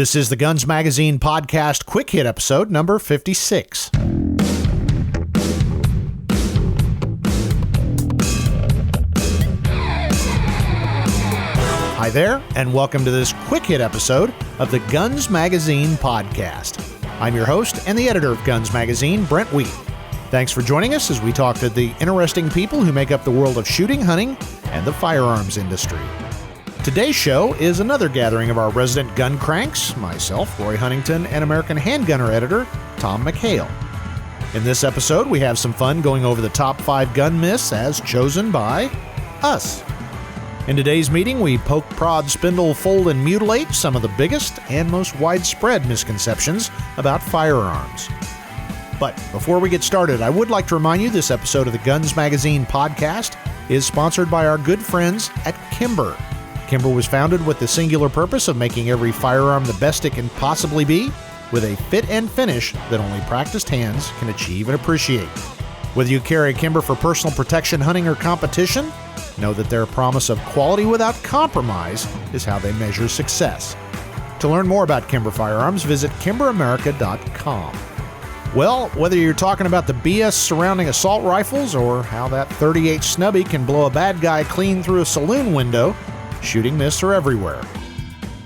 This is the Guns Magazine podcast quick hit episode number 56. Hi there, and welcome to this quick hit episode of the Guns Magazine podcast. I'm your host and the editor of Guns Magazine, Brent Wheat. Thanks for joining us as we talk to the interesting people who make up the world of shooting, hunting, and the firearms industry. Today's show is another gathering of our resident gun cranks, myself, Roy Huntington, and American Handgunner editor, Tom McHale. In this episode, we have some fun going over the top 5 gun myths as chosen by us. In today's meeting, we poke, prod, spindle, fold, and mutilate some of the biggest and most widespread misconceptions about firearms. But before we get started, I would like to remind you this episode of the Guns Magazine podcast is sponsored by our good friends at Kimber. Kimber was founded with the singular purpose of making every firearm the best it can possibly be, with a fit and finish that only practiced hands can achieve and appreciate. Whether you carry a Kimber for personal protection, hunting, or competition, know that their promise of quality without compromise is how they measure success. To learn more about Kimber firearms, visit kimberamerica.com. Well, whether you're talking about the BS surrounding assault rifles or how that 38 snubby can blow a bad guy clean through a saloon window, shooting myths are everywhere.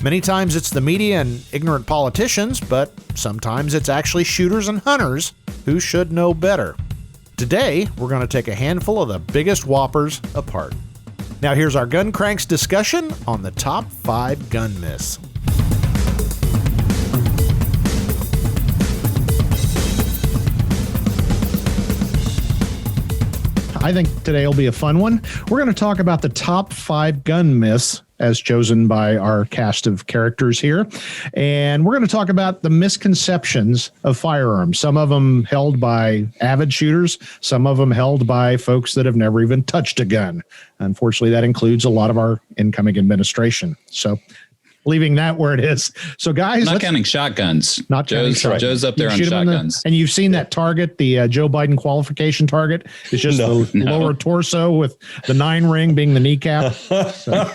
Many times it's the media and ignorant politicians, but sometimes it's actually shooters and hunters who should know better. Today, we're going to take a handful of the biggest whoppers apart. Now here's our Gun Cranks discussion on the top 5 gun myths. I think today will be a fun one. We're going to talk about the top 5 gun myths as chosen by our cast of characters here. And we're going to talk about the misconceptions of firearms. Some of them held by avid shooters, some of them held by folks that have never even touched a gun. Unfortunately, that includes a lot of our incoming administration. So leaving that where it is. So guys, not counting shotguns. Not counting shotguns. Joe's up there on shotguns. And you've seen that target, the Joe Biden qualification target. It's just the lower torso with the 9 ring being the kneecap. So,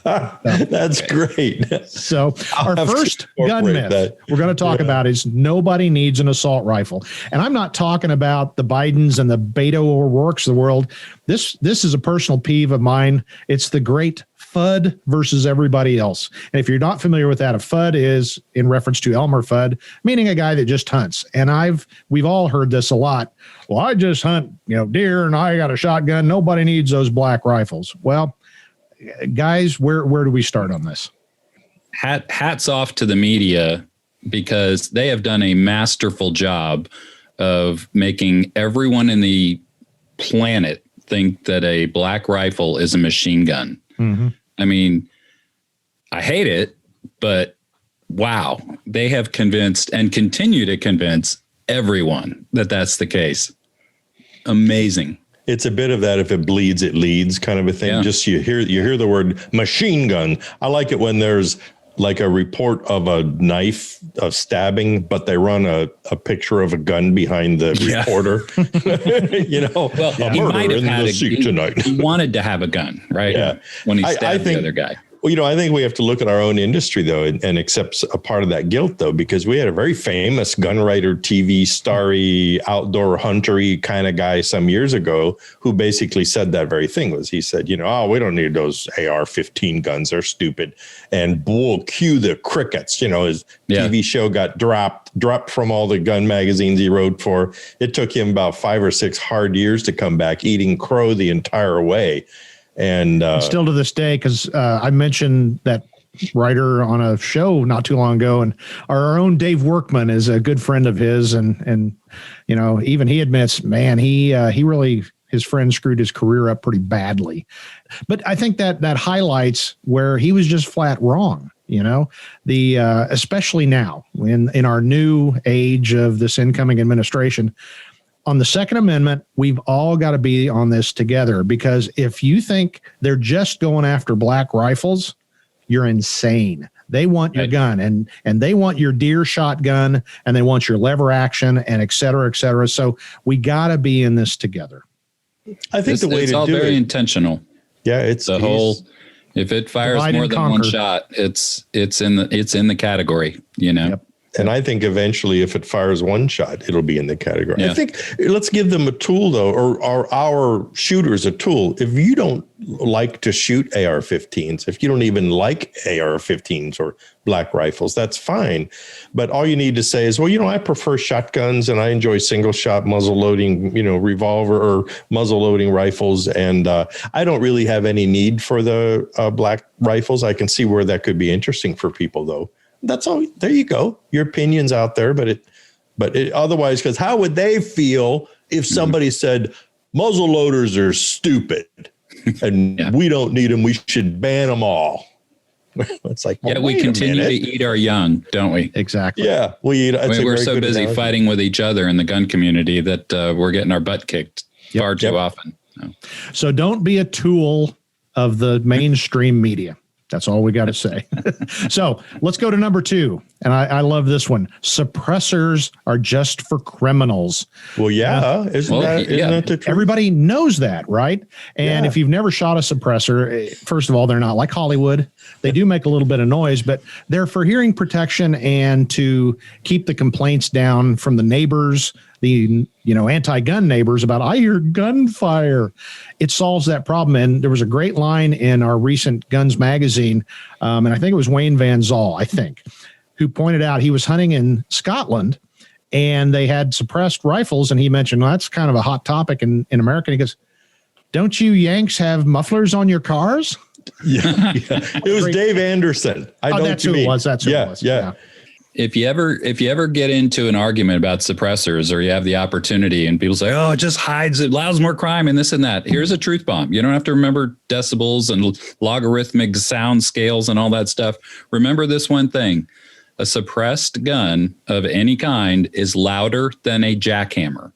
that's great. So our first gun myth we're going to talk about is nobody needs an assault rifle. And I'm not talking about the Bidens and the Beto O'Rourke's of the world. This is a personal peeve of mine. It's the great FUD versus everybody else. And if you're not familiar with that, a FUD is in reference to Elmer Fudd, meaning a guy that just hunts. And we've all heard this a lot. Well, I just hunt, deer and I got a shotgun. Nobody needs those black rifles. Well, guys, where do we start on this? Hats off to the media because they have done a masterful job of making everyone in the planet think that a black rifle is a machine gun. Mm-hmm. I mean, I hate it, but wow, they have convinced and continue to convince everyone that that's the case. Amazing. It's a bit of that if it bleeds, it leads kind of a thing. Yeah. Just you hear the word machine gun. I like it when there's like a report of a knife, a stabbing, but they run a picture of a gun behind the reporter. Well, he might have had tonight. He wanted to have a gun, right? Yeah. When he stabbed the other guy. Well, I think we have to look at our own industry, though, and accept a part of that guilt, though, because we had a very famous gun writer, TV starry, outdoor huntery kind of guy some years ago who basically said that very thing. He said, we don't need those AR-15 guns. They're stupid. And we'll cue the crickets. His TV show got dropped from all the gun magazines he wrote for. It took him about 5 or 6 hard years to come back, eating crow the entire way. And still to this day, because I mentioned that writer on a show not too long ago, and our own Dave Workman is a good friend of his, and even he admits, man, he really, his friend screwed his career up pretty badly. But I think that highlights where he was just flat wrong. Especially now in our new age of this incoming administration. On the Second Amendment, we've all got to be on this together, because if you think they're just going after black rifles, you're insane. They want your gun and they want your deer shotgun and they want your lever action and et cetera, et cetera. So we got to be in this together. I think it's all very intentional. Yeah, it's the whole If it fires Divide more and than conquer. one shot, it's in the category, you know. Yep. And I think eventually, if it fires one shot, it'll be in the category. Yeah. I think let's give them a tool, though, or our shooters a tool. If you don't like to shoot AR-15s, if you don't even like AR-15s or black rifles, that's fine. But all you need to say is, well, I prefer shotguns and I enjoy single shot muzzle loading, revolver or muzzle loading rifles. And I don't really have any need for the black rifles. I can see where that could be interesting for people, though. That's all. There you go. Your opinion's out there, but otherwise, because how would they feel if somebody said muzzle loaders are stupid and we don't need them? We should ban them all. It's like, well, we continue to eat our young, don't we? Exactly. Yeah, we're so busy fighting with each other in the gun community that we're getting our butt kicked far too often. So don't be a tool of the mainstream media. That's all we got to say. So let's go to number 2. And I love this one. Suppressors are just for criminals. Well, yeah. Isn't that the truth? Everybody knows that, right? And if you've never shot a suppressor, first of all, they're not like Hollywood. They do make a little bit of noise, but they're for hearing protection and to keep the complaints down from the neighbors, the anti-gun neighbors about, I hear gunfire. It solves that problem. And there was a great line in our recent Guns magazine, and I think it was Wayne Van Zal, who pointed out he was hunting in Scotland and they had suppressed rifles. And he mentioned, well, that's kind of a hot topic in America. And he goes, don't you Yanks have mufflers on your cars? Yeah. It was Dave Anderson. That's who it was. That's who it was. Yeah. If you ever get into an argument about suppressors, or you have the opportunity and people say, oh, it just hides, it allows more crime and this and that. Here's a truth bomb. You don't have to remember decibels and logarithmic sound scales and all that stuff. Remember this one thing. A suppressed gun of any kind is louder than a jackhammer.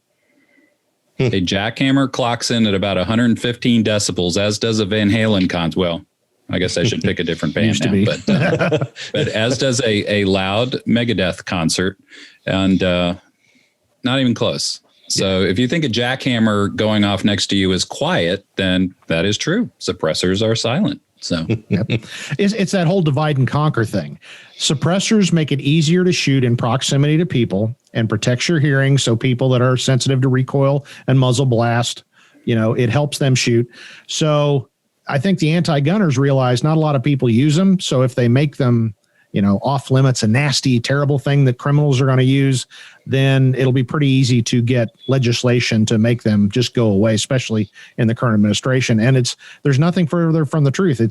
A jackhammer clocks in at about 115 decibels, as does a Van Halen concert. Well, I guess I should pick a different band now, but as does a loud Megadeth concert, and not even close. So if you think a jackhammer going off next to you is quiet, then that is true. Suppressors are silent. So it's that whole divide and conquer thing. Suppressors make it easier to shoot in proximity to people and protects your hearing. So people that are sensitive to recoil and muzzle blast, it helps them shoot. So I think the anti-gunners realize not a lot of people use them. So if they make them, off limits, a nasty, terrible thing that criminals are going to use, then it'll be pretty easy to get legislation to make them just go away, especially in the current administration. And there's nothing further from the truth.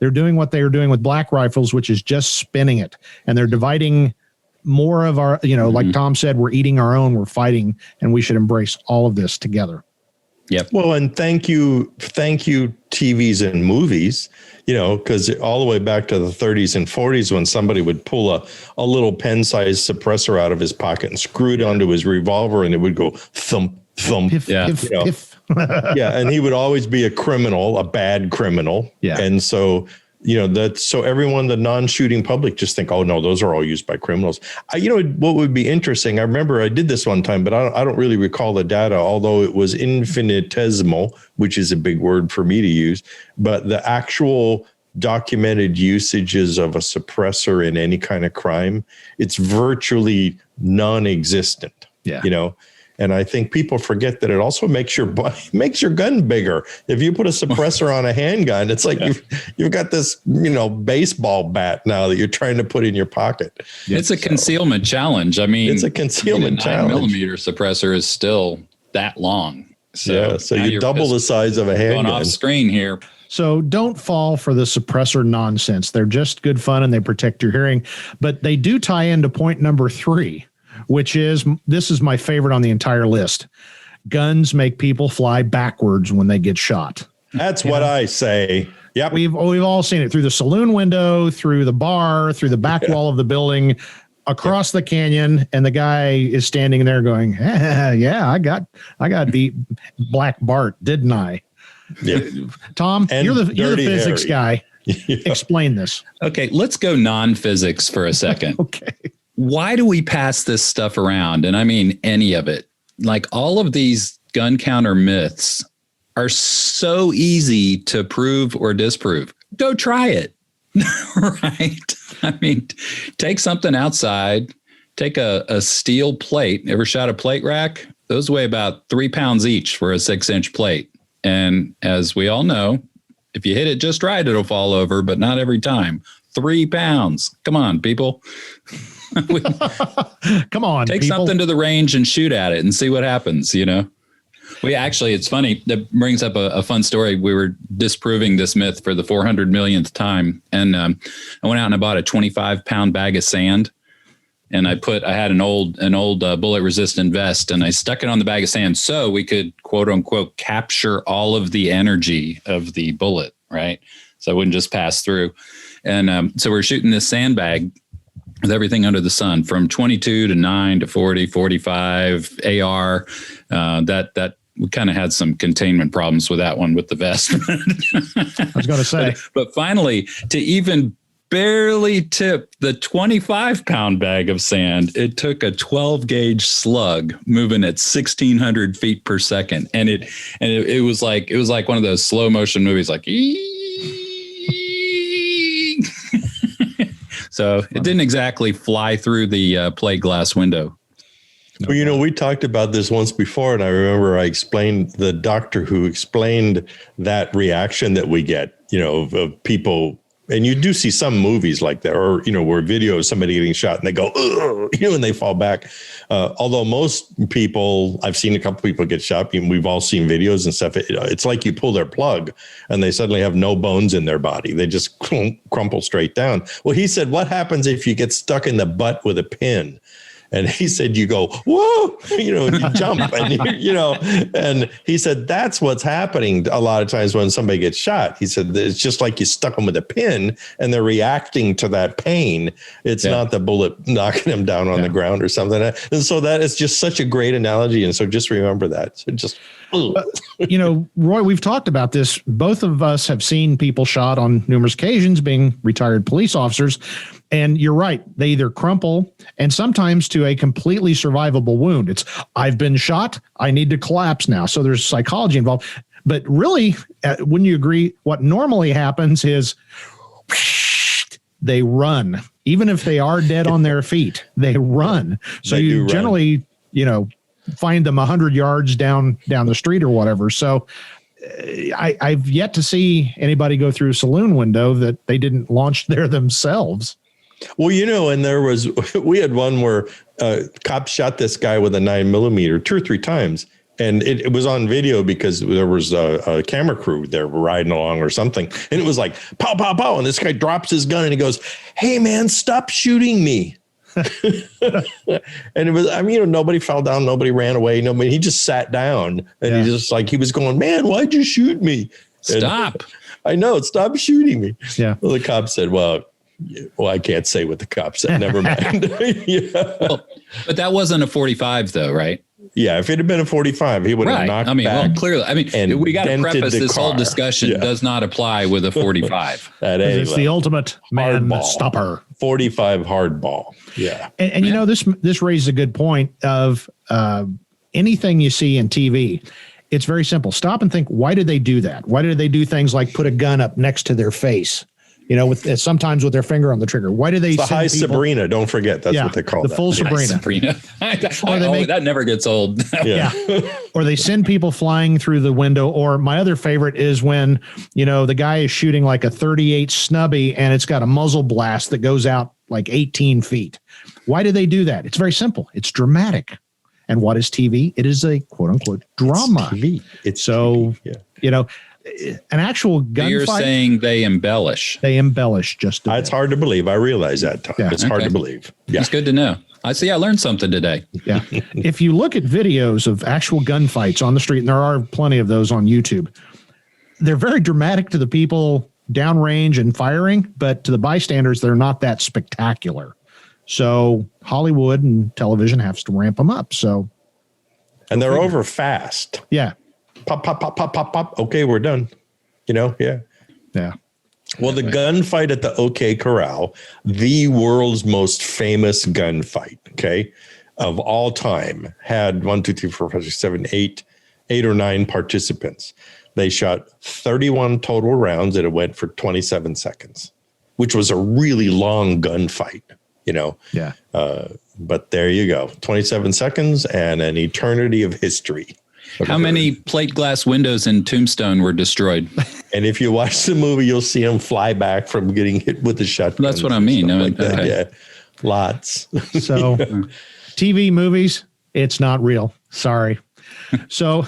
They're doing what they are doing with black rifles, which is just spinning it. And they're dividing more of our, like Tom said, we're eating our own, we're fighting, and we should embrace all of this together. Yep. Well, and thank you, TVs and movies, because all the way back to the 30s and 40s, when somebody would pull a little pen-sized suppressor out of his pocket and screw it onto his revolver, and it would go thump, thump. Piff, piff, piff. Yeah, and he would always be a criminal, a bad criminal. Yeah. And so, so everyone, the non-shooting public, just think, oh no, those are all used by criminals. What would be interesting, I remember I did this one time, but I don't really recall the data, although it was infinitesimal, which is a big word for me to use, but the actual documented usages of a suppressor in any kind of crime, it's virtually non-existent. Yeah. And I think people forget that it also makes your gun bigger. If you put a suppressor on a handgun, it's like you've got this, baseball bat now that you're trying to put in your pocket. It's a concealment challenge. I mean, it's a concealment challenge. 9mm suppressor is still that long. So you double the size of a handgun. Going off screen here. So don't fall for the suppressor nonsense. They're just good fun and they protect your hearing, but they do tie into point number 3. Which is, this is my favorite on the entire list. Guns make people fly backwards when they get shot. That's what I say. Yep. We've all seen it through the saloon window, through the bar, through the back wall of the building, across the canyon, and the guy is standing there going, yeah, I got beat Black Bart, didn't I? Yeah. Tom, you're the physics guy. Yeah. Explain this. Okay, let's go non-physics for a second. Okay. Why do we pass this stuff around? And I mean, any of it, like all of these gun counter myths are so easy to prove or disprove. go try it. Right. I mean, take something outside, take a steel plate. Ever shot a plate rack? Those weigh about 3 pounds each for a 6-inch plate. And as we all know, if you hit it just right, it'll fall over, but not every time. 3 pounds. Come on, people. Come on, take people. something to the range and shoot at it and see what happens, you know? We actually, it's funny. That brings up a fun story. We were disproving this myth for the 400 millionth time. And I went out and I bought a 25-pound bag of sand. And I had an old bullet resistant vest, and I stuck it on the bag of sand so we could, quote unquote, capture all of the energy of the bullet, right? So it wouldn't just pass through. And so we're shooting this sandbag with everything under the sun, from 22 to 9 to 40, 45 AR. That we kind of had some containment problems with that one with the vest. I was going to say, but finally, to even barely tip the 25-pound bag of sand, it took a 12-gauge slug moving at 1,600 feet per second, and it was like one of those slow motion movies, like. So it didn't exactly fly through the plate glass window. Well, you know, we talked about this once before, and I remember I explained the doctor who explained that reaction that we get, you know, of people. And you do see some movies like that, or, you know, where video of somebody getting shot and they go, ugh, you know, and they fall back. Although most people, I've seen a couple people get shot. And we've all seen videos and stuff. It's like you pull their plug and they suddenly have no bones in their body. They just crumple straight down. Well, he said, what happens if you get stuck in the butt with a pin? And he said, you go, whoa, you know, you jump and, you know, and he said, that's what's happening a lot of times when somebody gets shot. He said, it's just like you stuck them with a pin and they're reacting to that pain. It's not the bullet knocking them down on the ground or something. And so that is just such a great analogy. And so just remember that. So just, you know, Roy, we've talked about this. Both of us have seen people shot on numerous occasions, being retired police officers. And you're right. They either crumple and sometimes to a completely survivable wound. It's, I've been shot. I need to collapse now. So there's psychology involved. But really, wouldn't you agree? What normally happens is they run. Even if they are dead on their feet, they run. So you generally, you know, find them 100 yards down the street or whatever. So I've yet to see anybody go through a saloon window that they didn't launch there themselves. Well, you know, and we had one where cops shot this guy with a 9mm 2 or 3 times. And it was on video because there was a camera crew there riding along or something. And it was like, pow, pow, pow. And this guy drops his gun and he goes, hey, man, stop shooting me. And it was, I mean, you know, nobody fell down. Nobody ran away. Nobody, he just sat down and he just like, he was going, man, why'd you shoot me? Stop. And, I know. Stop shooting me. Yeah. Well, the cop said, well, I can't say what the cop said. Never mind. Well, but that wasn't a 45 though, right? Yeah, if it had been a 45, he would have knocked back. Well, clearly, I mean, we got to preface this whole discussion does not apply with a 45. It's the ultimate man stopper. 45 hardball. Yeah. And you know, this raises a good point of anything you see in TV. It's very simple. Stop and think, why did they do that? Why did they do things like put a gun up next to their face? You know, with sometimes with their finger on the trigger. Why do they? It's the high Sabrina. Don't forget, that's what they call the full Sabrina. That never gets old. Yeah. Or they send people flying through the window. Or my other favorite is when, you know, the guy is shooting like a 38 snubby and it's got a muzzle blast that goes out like 18 feet. Why do they do that? It's very simple. It's dramatic. And what is TV? It is a quote unquote drama. It's TV. It's so TV. Yeah. You know. An actual gunfight. You're saying they embellish. They embellish just a bit. It's hard to believe. I realize that, Tom. Yeah. It's hard to believe. Yeah. It's good to know. I see. I learned something today. Yeah. If you look at videos of actual gunfights on the street, and there are plenty of those on YouTube, they're very dramatic to the people downrange and firing, but to the bystanders, they're not that spectacular. So Hollywood and television has to ramp them up. So, and they're over fast. Yeah. Pop, pop, pop, pop, pop, pop. Okay, we're done. You know, yeah. Yeah. Well, the gunfight at the OK Corral, the world's most famous gunfight, okay, of all time, had 1, 2, 3, 4, 5, 6, 7, 8 or 9 participants. They shot 31 total rounds and it went for 27 seconds, which was a really long gunfight, you know? Yeah. But there you go. 27 seconds and an eternity of history. How many plate glass windows in Tombstone were destroyed? And if you watch the movie, you'll see them fly back from getting hit with the shotgun. That's what I mean. Okay. Yeah, lots. So TV movies, it's not real. Sorry. So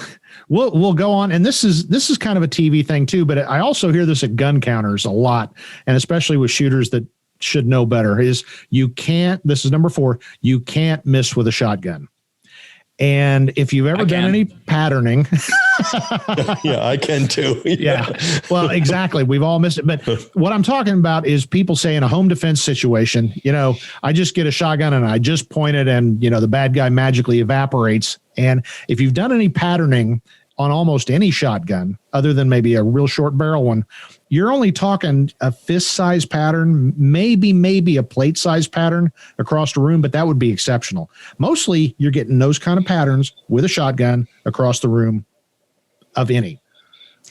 we'll go on. And this is kind of a TV thing too, but I also hear this at gun counters a lot. And especially with shooters that should know better is this is number 4, you can't miss with a shotgun. And if you've ever done any patterning, yeah, I can too. Yeah. Well, exactly. We've all missed it. But what I'm talking about is people say in a home defense situation, you know, I just get a shotgun and I just point it and, you know, the bad guy magically evaporates. And if you've done any patterning on almost any shotgun other than maybe a real short barrel one, you're only talking a fist size pattern, maybe a plate size pattern across the room, but that would be exceptional. Mostly you're getting those kind of patterns with a shotgun across the room of any.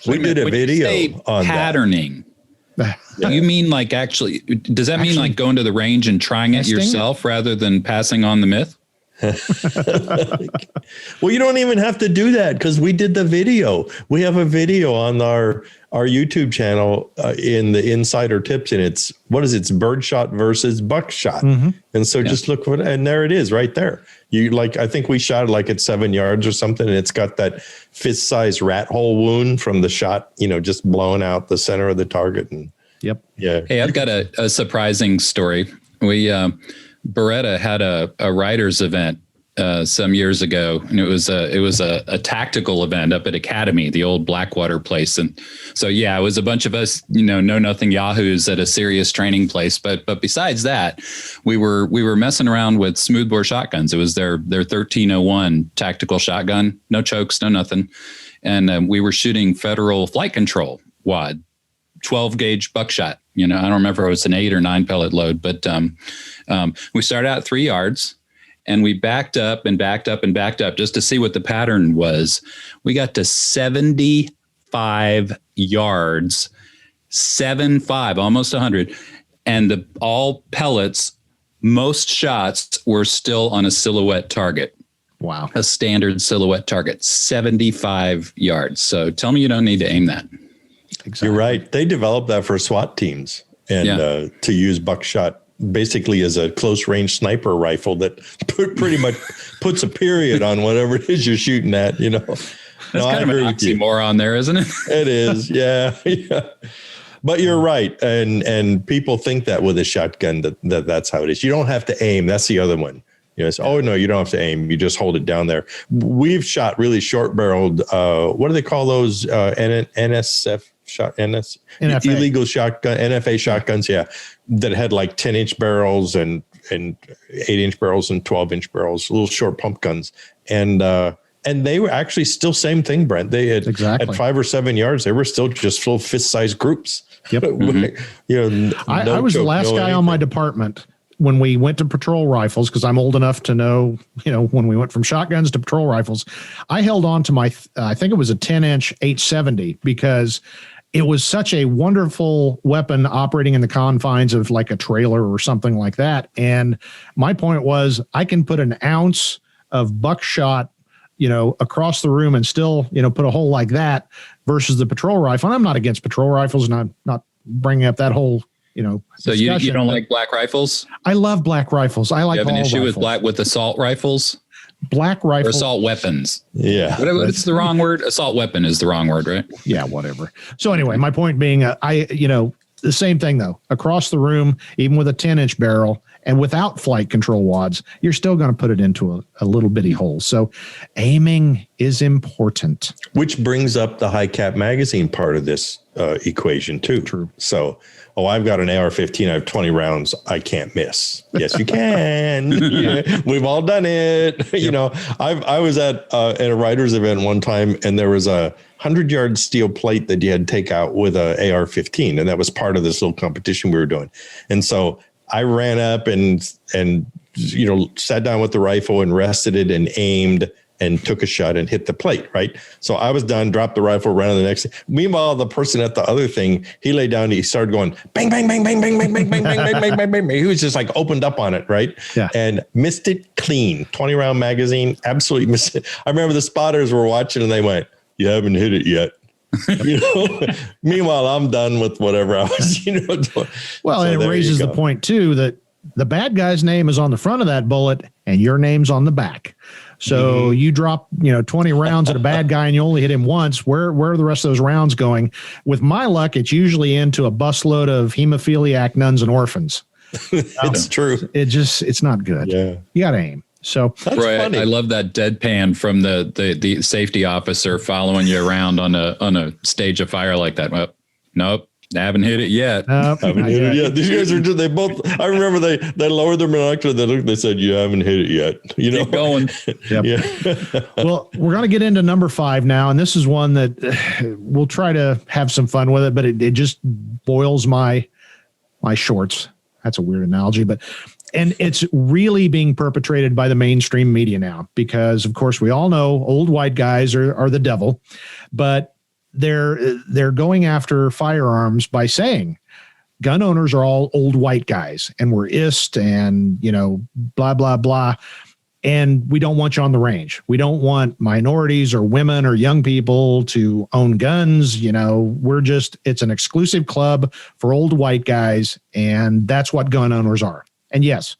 We did a video on patterning. Do you mean like actually, does that mean like going to the range and trying it yourself rather than passing on the myth? Well, you don't even have to do that because we did the video. We have a video on our YouTube channel in the insider tips, and it's birdshot versus buckshot. Mm-hmm. And so just look and there it is right there. I think we shot it like at 7 yards or something, and it's got that fist size rat hole wound from the shot, you know, just blowing out the center of the target. And yep. Yeah. Hey, I've got a surprising story. Beretta had a writers event some years ago, and it was a tactical event up at Academy, the old Blackwater place. And so, yeah, it was a bunch of us, you know nothing yahoos at a serious training place. But besides that, we were messing around with smoothbore shotguns. It was their 1301 tactical shotgun, no chokes, no nothing. And we were shooting Federal flight control wad, 12 gauge buckshot. You know, I don't remember if it was an 8 or 9 pellet load, but we started out 3 yards and we backed up just to see what the pattern was. We got to 75 yards, 75, almost 100. And all pellets, most shots were still on a silhouette target. Wow. A standard silhouette target, 75 yards. So tell me you don't need to aim that. Exactly. You're right. They developed that for SWAT teams and to use buckshot basically as a close range sniper rifle that pretty much puts a period on whatever it is you're shooting at, you know. That's kind of an oxymoron there, isn't it? It is. Yeah. Yeah. But you're right. And people think that with a shotgun that's how it is. You don't have to aim. That's the other one. You know, oh no, you don't have to aim. You just hold it down there. We've shot really short barreled. What do they call those? NSF shot NFA. Illegal shotgun, NFA shotguns. Yeah. That had like 10-inch barrels and 8-inch barrels and 12-inch barrels, little short pump guns. And they were actually still same thing, Brent. They had at 5 or 7 yards, they were still just full fist-sized groups. Yep. You know, I was the last guy on my department when we went to patrol rifles, because I'm old enough to know, you know, when we went from shotguns to patrol rifles, I held on to my, I think it was a 10-inch 870 because it was such a wonderful weapon operating in the confines of like a trailer or something like that. And my point was I can put an ounce of buckshot, you know, across the room and still, you know, put a hole like that versus the patrol rifle. And I'm not against patrol rifles, and I'm not bringing up that whole, you know. So you don't like black rifles? I love black rifles. I like all rifles. You have an issue with assault rifles? Black rifles. Or assault weapons. Yeah. What's the wrong word? Assault weapon is the wrong word, right? Yeah, whatever. So anyway, my point being, the same thing though, across the room, even with a 10-inch barrel and without flight control wads, you're still going to put it into a little bitty hole. So aiming is important. Which brings up the high cap magazine part of this equation too. True. So, I've got an AR-15. I have 20 rounds. I can't miss. Yes, you can. Yeah, we've all done it. Yep. You know, I was at a writer's event one time, and there was a 100-yard steel plate that you had to take out with a AR-15, and that was part of this little competition we were doing. And so I ran up and you know, sat down with the rifle and rested it and aimed. and took a shot and hit the plate, right? So I was done, dropped the rifle, ran on the next thing. Meanwhile, the person at the other thing, he lay down, he started going bang, bang, bang, bang, bang, bang, bang, bang, bang, bang, bang, bang, bang. He was just like opened up on it, right? Yeah. And missed it clean. 20-round magazine, absolutely missed it. I remember the spotters were watching and they went, "You haven't hit it yet." Meanwhile, I'm done with whatever I was, Well, and it raises the point too that the bad guy's name is on the front of that bullet and your name's on the back. So you drop, 20 rounds at a bad guy and you only hit him once. Where are the rest of those rounds going? With my luck, it's usually into a busload of hemophiliac nuns and orphans. It's true. It's not good. Yeah. You got to aim. So that's funny. I love that deadpan from the safety officer following you around on a stage of fire like that. Well, nope. I haven't hit it yet. Haven't hit it yet. These guys they both, I remember they lowered their binocular. They said, "You haven't hit it yet." Keep going. Yep. Yeah. Well, we're going to get into number 5 now. And this is one that we'll try to have some fun with it, but it just boils my shorts. That's a weird analogy, and it's really being perpetrated by the mainstream media now, because of course we all know old white guys are the devil, but they're going after firearms by saying gun owners are all old white guys and we're ist and, blah, blah, blah. And we don't want you on the range. We don't want minorities or women or young people to own guns. It's an exclusive club for old white guys. And that's what gun owners are. And yes,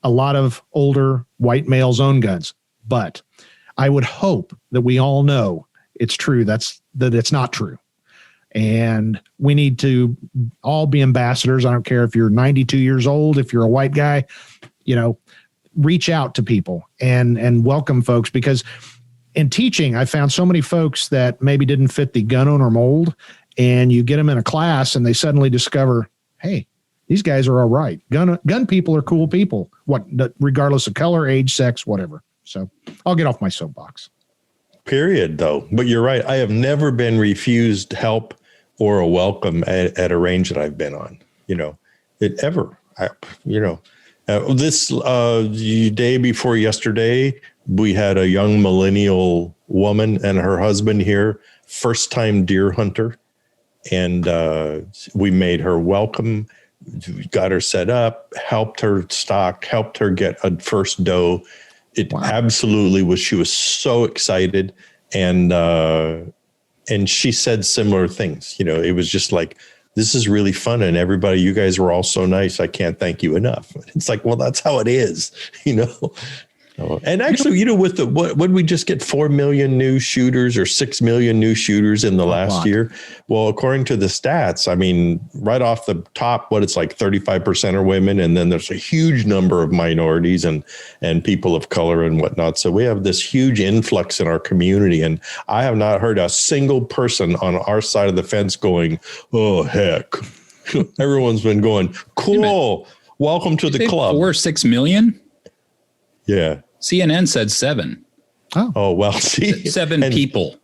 a lot of older white males own guns, but I would hope that we all know it's true. That it's not true. And we need to all be ambassadors. I don't care if you're 92 years old, if you're a white guy, reach out to people and welcome folks, because in teaching, I found so many folks that maybe didn't fit the gun owner mold, and you get them in a class and they suddenly discover, hey, these guys are all right. Gun people are cool people, regardless of color, age, sex, whatever. So I'll get off my soapbox. Period, though. But you're right. I have never been refused help or a welcome at a range that I've been on. This day before yesterday, we had a young millennial woman and her husband here, first time deer hunter. And we made her welcome, got her set up, helped her stock, helped her get a first doe. It absolutely was. She was so excited. And she said similar things. It was just like, this is really fun. And everybody, you guys were all so nice. I can't thank you enough. It's like, well, that's how it is, And actually, with what we just get 4 million new shooters or 6 million new shooters in the last year. Well, according to the stats, I mean, right off the top, it's like 35% are women. And then there's a huge number of minorities and people of color and whatnot. So we have this huge influx in our community. And I have not heard a single person on our side of the fence going, "Oh, heck." Everyone's been going, "Cool. Welcome to the club." 4 or 6 million? Yeah. CNN said 7. Oh, well, see. 7 people.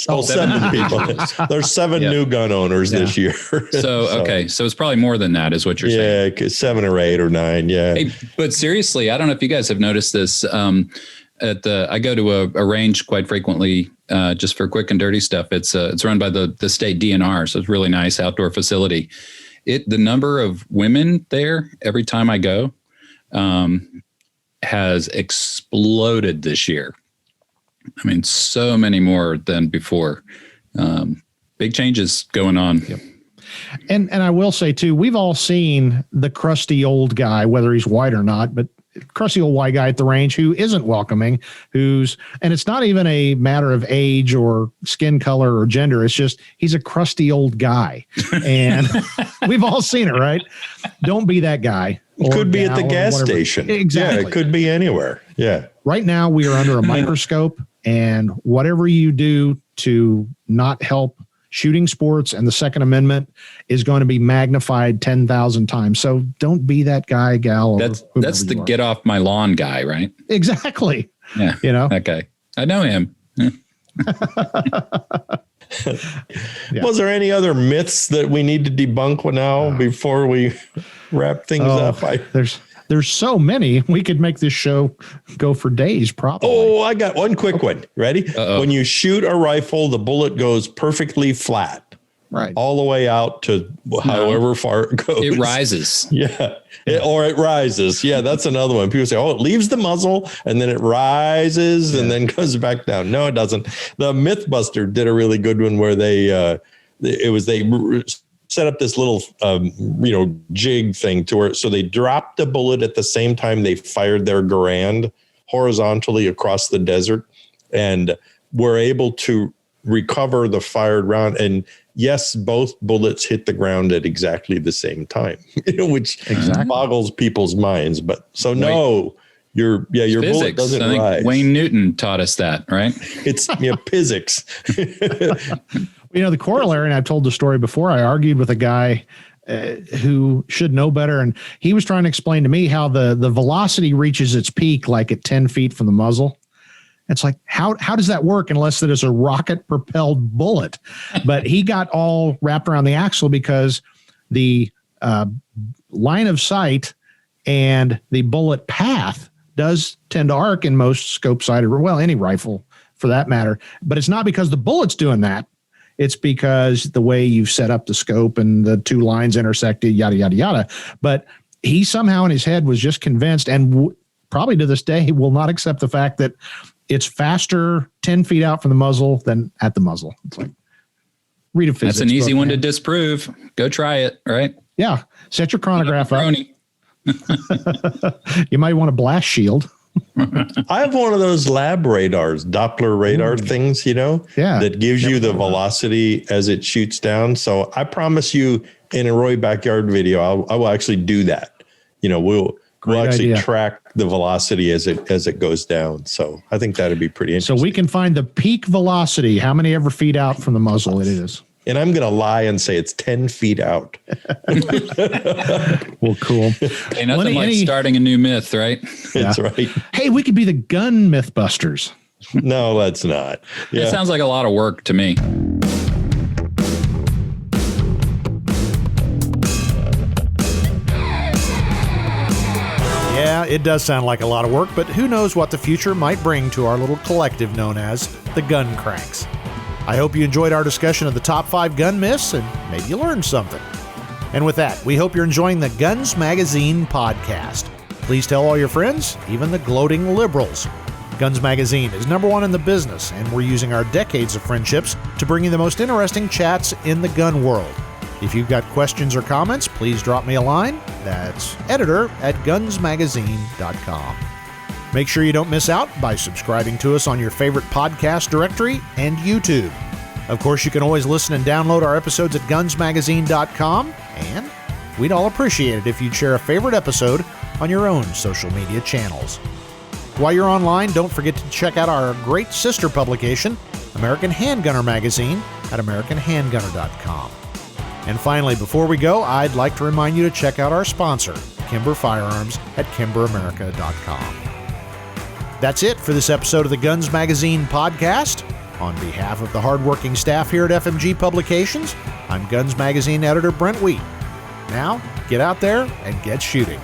Oh, 7 people. There's 7 new gun owners this year. So it's probably more than that is what you're saying. Yeah, 7 or 8 or 9. Yeah. Hey, but seriously, I don't know if you guys have noticed this. I go to a range quite frequently just for quick and dirty stuff. It's run by the state DNR, so it's a really nice outdoor facility. The number of women there every time I go has exploded this year. I mean, so many more than before. Big changes going on. Yep. And I will say too, we've all seen the crusty old guy, whether he's white or not, but crusty old white guy at the range who isn't welcoming, and it's not even a matter of age or skin color or gender. It's just, he's a crusty old guy. And we've all seen it, right? Don't be that guy. It could be at the gas station. Exactly. Yeah, it could be anywhere. Yeah. Right now we are under a microscope, and whatever you do to not help shooting sports and the Second Amendment is going to be magnified 10,000 times. So don't be that guy, gal. That's the get off my lawn guy, right? Exactly. Yeah. Okay. I know him. Yeah. Was there any other myths that we need to debunk now before we wrap things up? There's so many. We could make this show go for days, probably. Oh, I got one quick one. Ready? Uh-oh. When you shoot a rifle, the bullet goes perfectly flat. Right. All the way out to however far it goes. It rises. Yeah. Or it rises. Yeah, that's another one. People say, oh, it leaves the muzzle and then it rises and then goes back down. No, it doesn't. The Mythbuster did a really good one where they set up this little, jig thing to where, so they dropped the bullet at the same time they fired their Garand horizontally across the desert and were able to recover the fired round. And yes, both bullets hit the ground at exactly the same time, which boggles people's minds. But so no, your bullet doesn't I think rise. Wayne Newton taught us that, right? It's physics. The corollary, and I've told the story before, I argued with a guy who should know better. And he was trying to explain to me how the velocity reaches its peak like at 10 feet from the muzzle. It's like, how does that work unless it is a rocket propelled bullet? But he got all wrapped around the axle because the line of sight and the bullet path does tend to arc in most scope sighted, well, any rifle for that matter. But it's not because the bullet's doing that. It's because the way you've set up the scope and the two lines intersected, yada, yada, yada. But he somehow in his head was just convinced, and probably to this day will not accept the fact that it's faster 10 feet out from the muzzle than at the muzzle. It's like, read a physics That's an easy book, one man. to disprove. Go try it, right? Yeah. Set your chronograph up. Brony. You might want a blast shield. I have one of those lab radars, Doppler radar things, that gives you the velocity as it shoots down. So I promise you in a Roy Backyard video, I will actually do that. We'll actually track the velocity as it goes down. So I think that'd be pretty interesting. So we can find the peak velocity, how many ever feet out from the muzzle it is. And I'm going to lie and say it's 10 feet out. Well, cool. Hey, nothing like starting a new myth, right? That's right. Hey, we could be the gun Mythbusters. No, let's not. It sounds like a lot of work to me. Yeah, it does sound like a lot of work, but who knows what the future might bring to our little collective known as the Gun Cranks. I hope you enjoyed our discussion of the top 5 gun myths and maybe you learned something. And with that, we hope you're enjoying the Guns Magazine podcast. Please tell all your friends, even the gloating liberals. Guns Magazine is #1 in the business, and we're using our decades of friendships to bring you the most interesting chats in the gun world. If you've got questions or comments, please drop me a line. That's editor@gunsmagazine.com. Make sure you don't miss out by subscribing to us on your favorite podcast directory and YouTube. Of course, you can always listen and download our episodes at gunsmagazine.com, and we'd all appreciate it if you'd share a favorite episode on your own social media channels. While you're online, don't forget to check out our great sister publication, American Handgunner Magazine, at americanhandgunner.com. And finally, before we go, I'd like to remind you to check out our sponsor, Kimber Firearms, at kimberamerica.com. That's it for this episode of the Guns Magazine podcast. On behalf of the hardworking staff here at FMG Publications, I'm Guns Magazine editor Brent Wheat. Now, get out there and get shooting.